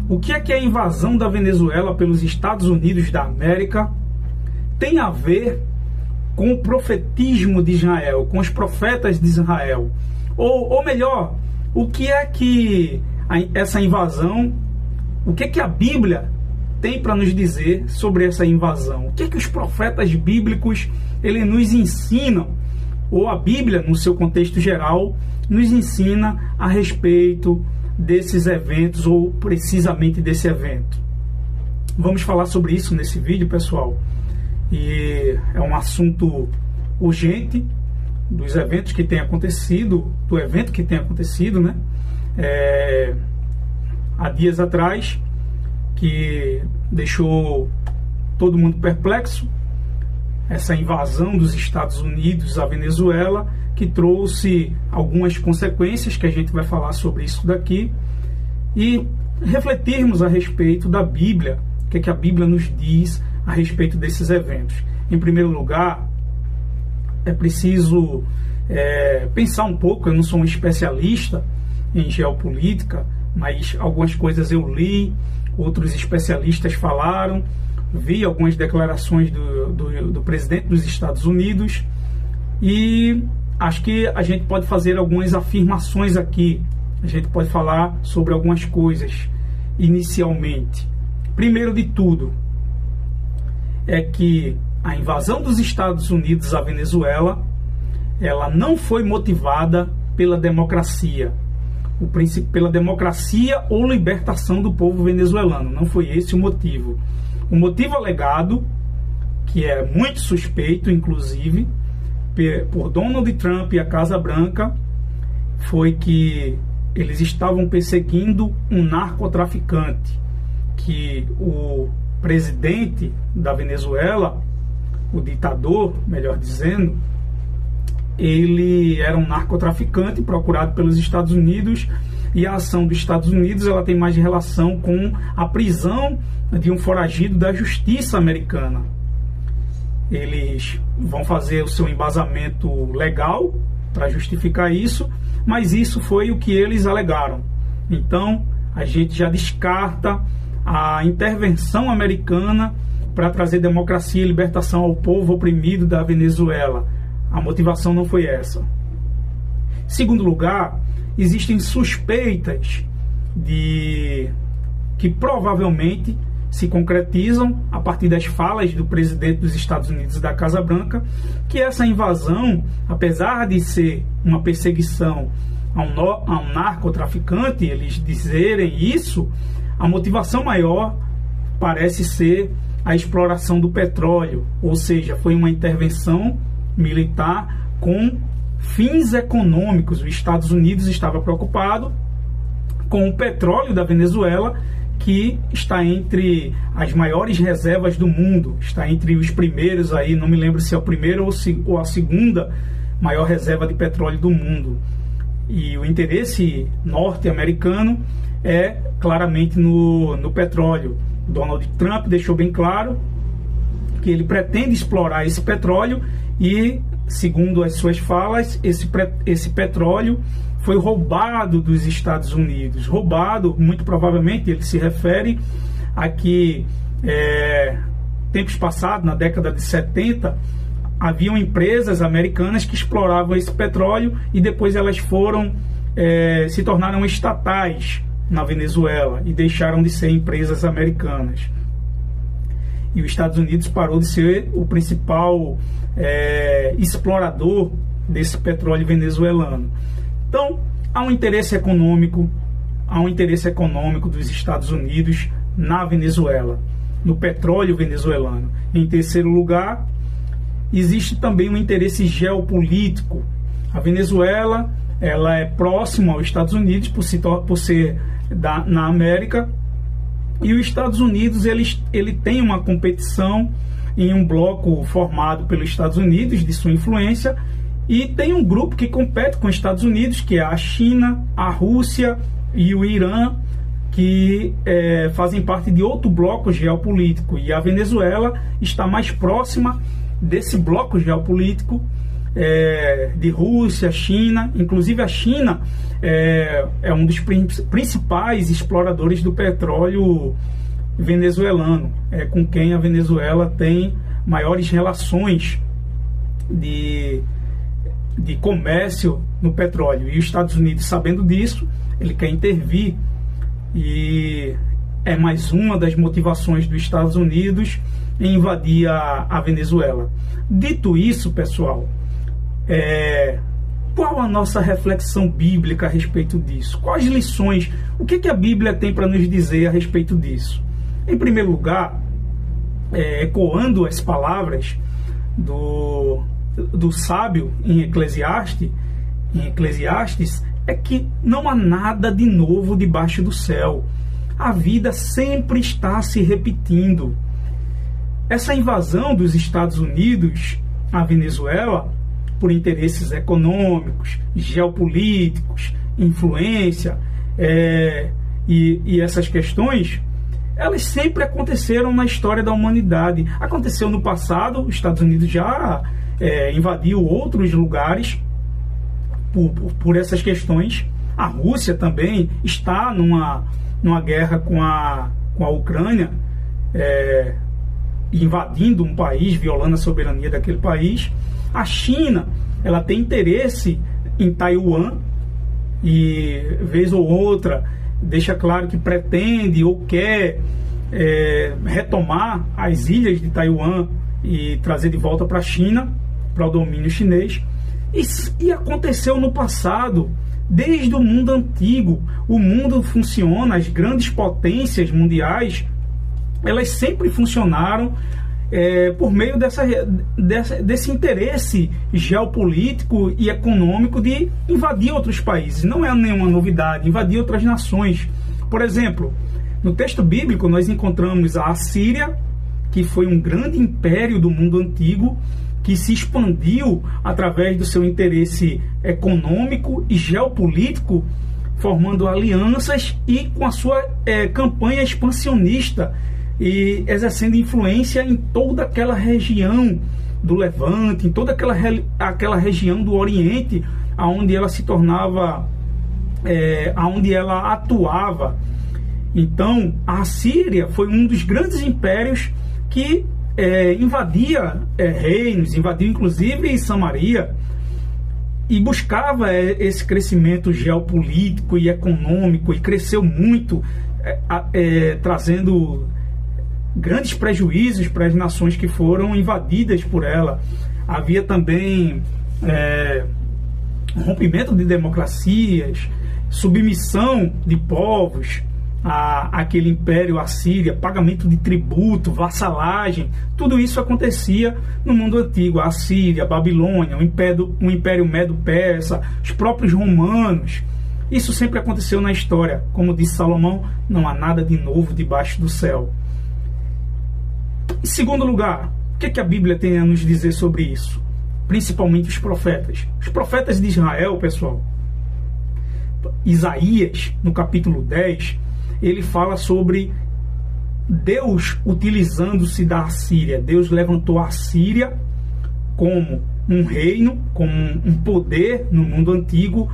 O que é a invasão da Venezuela pelos Estados Unidos da América tem a ver com o profetismo de Israel, com os profetas de Israel? Ou melhor, o que é que essa invasão, o que é que a Bíblia tem para nos dizer sobre essa invasão? O que é que os profetas bíblicos eles nos ensinam, ou a Bíblia, no seu contexto geral, nos ensina a respeito desses eventos, ou precisamente desse evento? Vamos falar sobre isso nesse vídeo, pessoal. E é um assunto urgente dos eventos que tem acontecido, do evento que tem acontecido, né? Há dias atrás, que deixou todo mundo perplexo, essa invasão dos Estados Unidos à Venezuela, que trouxe algumas consequências, que a gente vai falar sobre isso daqui, e refletirmos a respeito da Bíblia, o que é que a Bíblia nos diz a respeito desses eventos. Em primeiro lugar, é preciso pensar um pouco. Eu não sou um especialista em geopolítica, mas algumas coisas eu li, outros especialistas falaram, vi algumas declarações do presidente dos Estados Unidos, e acho que a gente pode fazer algumas afirmações aqui. A gente pode falar sobre algumas coisas inicialmente. Primeiro de tudo, é que a invasão dos Estados Unidos à Venezuela, ela não foi motivada pela democracia, pela democracia ou libertação do povo venezuelano. Não foi esse o motivo. O motivo alegado, que é muito suspeito, inclusive, por Donald Trump e a Casa Branca, foi que eles estavam perseguindo um narcotraficante, que o presidente da Venezuela, o ditador, melhor dizendo, ele era um narcotraficante procurado pelos Estados Unidos, e a ação dos Estados Unidos ela tem mais relação com a prisão de um foragido da justiça americana. Eles vão fazer o seu embasamento legal para justificar isso, mas isso foi o que eles alegaram. Então, a gente já descarta a intervenção americana para trazer democracia e libertação ao povo oprimido da Venezuela. A motivação não foi essa. Segundo lugar, existem suspeitas de que provavelmente se concretizam a partir das falas do presidente dos Estados Unidos e da Casa Branca, que essa invasão, apesar de ser uma perseguição a um narcotraficante, eles dizerem isso, a motivação maior parece ser a exploração do petróleo, ou seja, foi uma intervenção militar com fins econômicos. Os Estados Unidos estava preocupado com o petróleo da Venezuela, que está entre as maiores reservas do mundo, está entre os primeiros aí, não me lembro se é o primeiro ou a segunda maior reserva de petróleo do mundo. E o interesse norte-americano é claramente no petróleo. Donald Trump deixou bem claro que ele pretende explorar esse petróleo e, segundo as suas falas, esse petróleo foi roubado dos Estados Unidos. Roubado, muito provavelmente, ele se refere a que tempos passados, na década de 70, haviam empresas americanas que exploravam esse petróleo e depois elas se tornaram estatais na Venezuela e deixaram de ser empresas americanas. E os Estados Unidos parou de ser o principal explorador desse petróleo venezuelano. Então, há um interesse econômico dos Estados Unidos na Venezuela, no petróleo venezuelano. Em terceiro lugar, existe também um interesse geopolítico. A Venezuela, ela é próxima aos Estados Unidos por ser na América, e os Estados Unidos ele tem uma competição em um bloco formado pelos Estados Unidos, de sua influência, e tem um grupo que compete com os Estados Unidos, que é a China, a Rússia e o Irã, que fazem parte de outro bloco geopolítico, e a Venezuela está mais próxima desse bloco geopolítico, de Rússia, China. Inclusive a China é um dos principais exploradores do petróleo venezuelano, com quem a Venezuela tem maiores relações de comércio no petróleo. E os Estados Unidos, sabendo disso, ele quer intervir, e é mais uma das motivações dos Estados Unidos em invadir a Venezuela. Dito isso, pessoal, qual a nossa reflexão bíblica a respeito disso? Quais lições, o que a Bíblia tem para nos dizer a respeito disso? Em primeiro lugar, ecoando as palavras do sábio em Eclesiastes, é que não há nada de novo debaixo do céu. A vida sempre está se repetindo. Essa invasão dos Estados Unidos à Venezuela, por interesses econômicos, geopolíticos, influência, e essas questões, elas sempre aconteceram na história da humanidade. Aconteceu no passado, os Estados Unidos já invadiu outros lugares por essas questões. A Rússia também está numa guerra com a Ucrânia, invadindo um país, violando a soberania daquele país. A China, ela tem interesse em Taiwan, e vez ou outra deixa claro que pretende ou quer retomar as ilhas de Taiwan e trazer de volta para a China, para o domínio chinês. E aconteceu no passado, desde o mundo antigo. O mundo funciona, as grandes potências mundiais, elas sempre funcionaram por meio desse interesse geopolítico e econômico de invadir outros países. Não é nenhuma novidade, invadir outras nações. Por exemplo, no texto bíblico nós encontramos a Assíria, que foi um grande império do mundo antigo, que se expandiu através do seu interesse econômico e geopolítico, formando alianças e com a sua campanha expansionista, e exercendo influência em toda aquela região do Levante, em toda aquela região do Oriente, onde ela se tornava, onde ela atuava. Então, a Assíria foi um dos grandes impérios que invadia reinos, invadiu inclusive Samaria, e buscava esse crescimento geopolítico e econômico, e cresceu muito, trazendo grandes prejuízos para as nações que foram invadidas por ela. Havia também rompimento de democracias, submissão de povos àquele império assírio, pagamento de tributo, vassalagem. Tudo isso acontecia no mundo antigo. A Assíria, a Babilônia, o Império Medo-Persa, os próprios romanos. Isso sempre aconteceu na história. Como disse Salomão, não há nada de novo debaixo do céu. Em segundo lugar, o que a Bíblia tem a nos dizer sobre isso? Principalmente os profetas. Os profetas de Israel, pessoal. Isaías, no capítulo 10, ele fala sobre Deus utilizando-se da Assíria. Deus levantou a Assíria como um reino, como um poder no mundo antigo,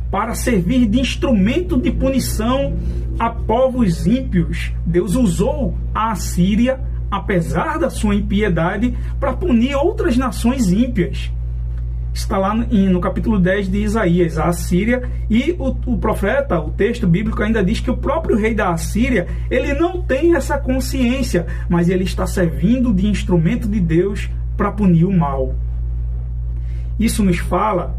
para servir de instrumento de punição a povos ímpios. Deus usou a Assíria, apesar da sua impiedade, para punir outras nações ímpias. Está lá no capítulo 10 de Isaías, a Assíria, e o profeta, o texto bíblico ainda diz que o próprio rei da Assíria, ele não tem essa consciência, mas ele está servindo de instrumento de Deus para punir o mal. Isso nos fala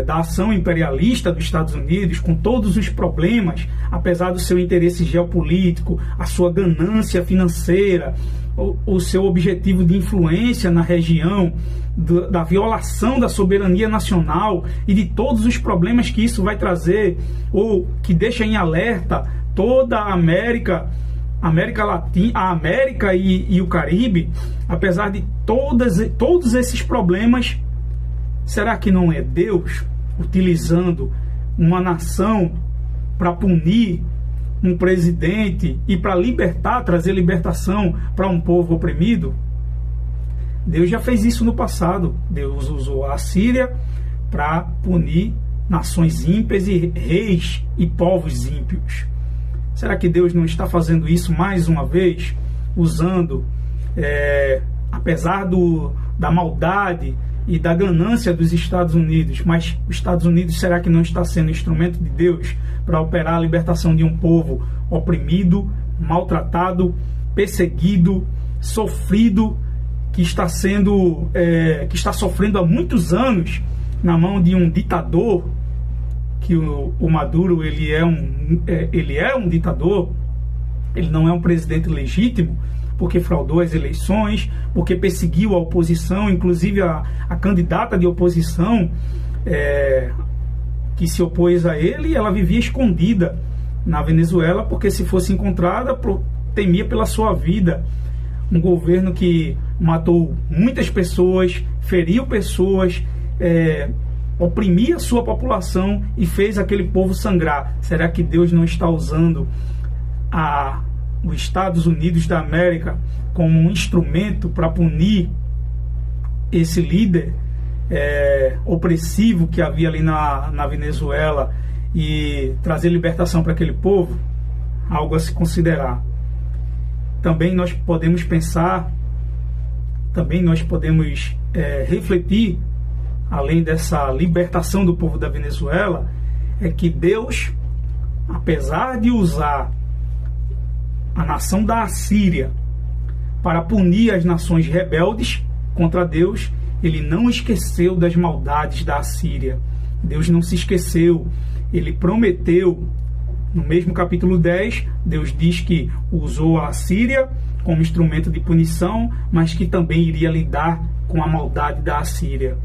da ação imperialista dos Estados Unidos, com todos os problemas, apesar do seu interesse geopolítico, a sua ganância financeira, o seu objetivo de influência na região, da violação da soberania nacional e de todos os problemas que isso vai trazer, ou que deixa em alerta toda a América Latina, a América e o Caribe. Apesar de todos esses problemas, será que não é Deus utilizando uma nação para punir um presidente e para trazer libertação para um povo oprimido? Deus já fez isso no passado. Deus usou a Síria para punir nações ímpias e reis e povos ímpios. Será que Deus não está fazendo isso mais uma vez, usando, apesar da maldade e da ganância dos Estados Unidos, mas os Estados Unidos, será que não está sendo instrumento de Deus para operar a libertação de um povo oprimido, maltratado, perseguido, sofrido, que está sofrendo há muitos anos na mão de um ditador, que o Maduro ele é um ditador, ele não é um presidente legítimo, porque fraudou as eleições, porque perseguiu a oposição, inclusive a candidata de oposição que se opôs a ele, ela vivia escondida na Venezuela, porque se fosse encontrada, temia pela sua vida. Um governo que matou muitas pessoas, feriu pessoas, oprimia a sua população e fez aquele povo sangrar. Será que Deus não está usando os Estados Unidos da América como um instrumento para punir esse líder opressivo que havia ali na Venezuela e trazer libertação para aquele povo? Algo a se considerar. Também nós podemos pensar, também nós podemos refletir, além dessa libertação do povo da Venezuela, é que Deus, apesar de usar a nação da Assíria para punir as nações rebeldes contra Deus, ele não esqueceu das maldades da Assíria. Deus não se esqueceu. Ele prometeu, no mesmo capítulo 10, Deus diz que usou a Assíria como instrumento de punição, mas que também iria lidar com a maldade da Assíria.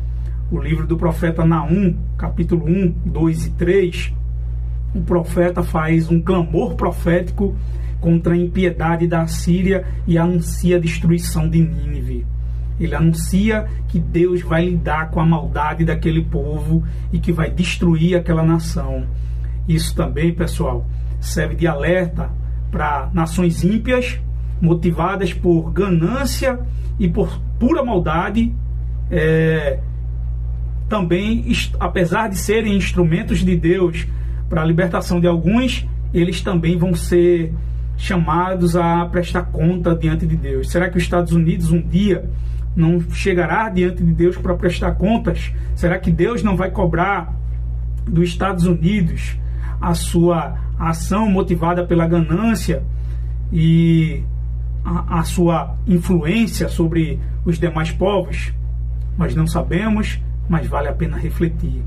O livro do profeta Naum, capítulo 1, 2 e 3, o profeta faz um clamor profético contra a impiedade da Assíria e anuncia a destruição de Nínive. Ele anuncia que Deus vai lidar com a maldade daquele povo e que vai destruir aquela nação. Isso também, pessoal, serve de alerta para nações ímpias, motivadas por ganância e por pura maldade. Também, apesar de serem instrumentos de Deus para a libertação de alguns, eles também vão ser chamados a prestar conta diante de Deus. Será que os Estados Unidos um dia não chegará diante de Deus para prestar contas? Será que Deus não vai cobrar dos Estados Unidos a sua ação motivada pela ganância e a sua influência sobre os demais povos? Nós não sabemos, mas vale a pena refletir.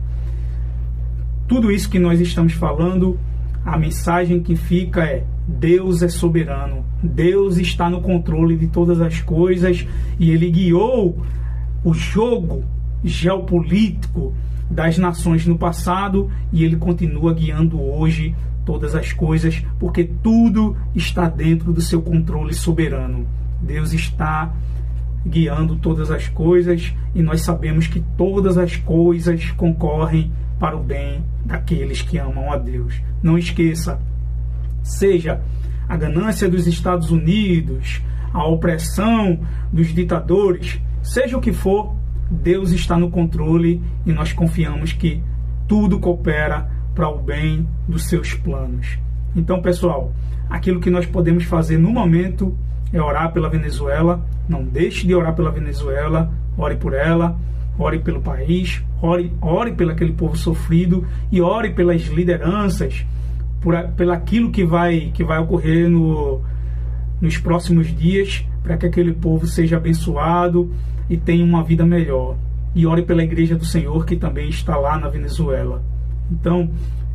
Tudo isso que nós estamos falando, a mensagem que fica é: Deus é soberano, Deus está no controle de todas as coisas e Ele guiou o jogo geopolítico das nações no passado e Ele continua guiando hoje todas as coisas, porque tudo está dentro do seu controle soberano. Deus está guiando todas as coisas e nós sabemos que todas as coisas concorrem para o bem daqueles que amam a Deus. Não esqueça, seja a ganância dos Estados Unidos, a opressão dos ditadores, seja o que for, Deus está no controle e nós confiamos que tudo coopera para o bem dos seus planos. Então, pessoal, aquilo que nós podemos fazer no momento é orar pela Venezuela. Não deixe de orar pela Venezuela, ore por ela, ore pelo país, ore pelo aquele povo sofrido e ore pelas lideranças, pelo aquilo que vai ocorrer nos próximos dias, para que aquele povo seja abençoado e tenha uma vida melhor. E ore pela Igreja do Senhor, que também está lá na Venezuela. Então,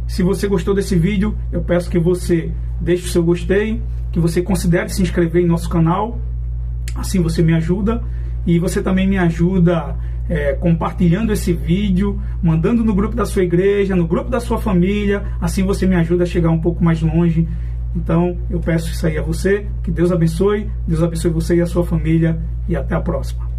se você gostou desse vídeo, eu peço que você deixe o seu gostei, que você considere se inscrever em nosso canal, assim você me ajuda, e você também me ajuda compartilhando esse vídeo, mandando no grupo da sua igreja, no grupo da sua família, assim você me ajuda a chegar um pouco mais longe. Então, eu peço isso aí a você, que Deus abençoe você e a sua família, e até a próxima.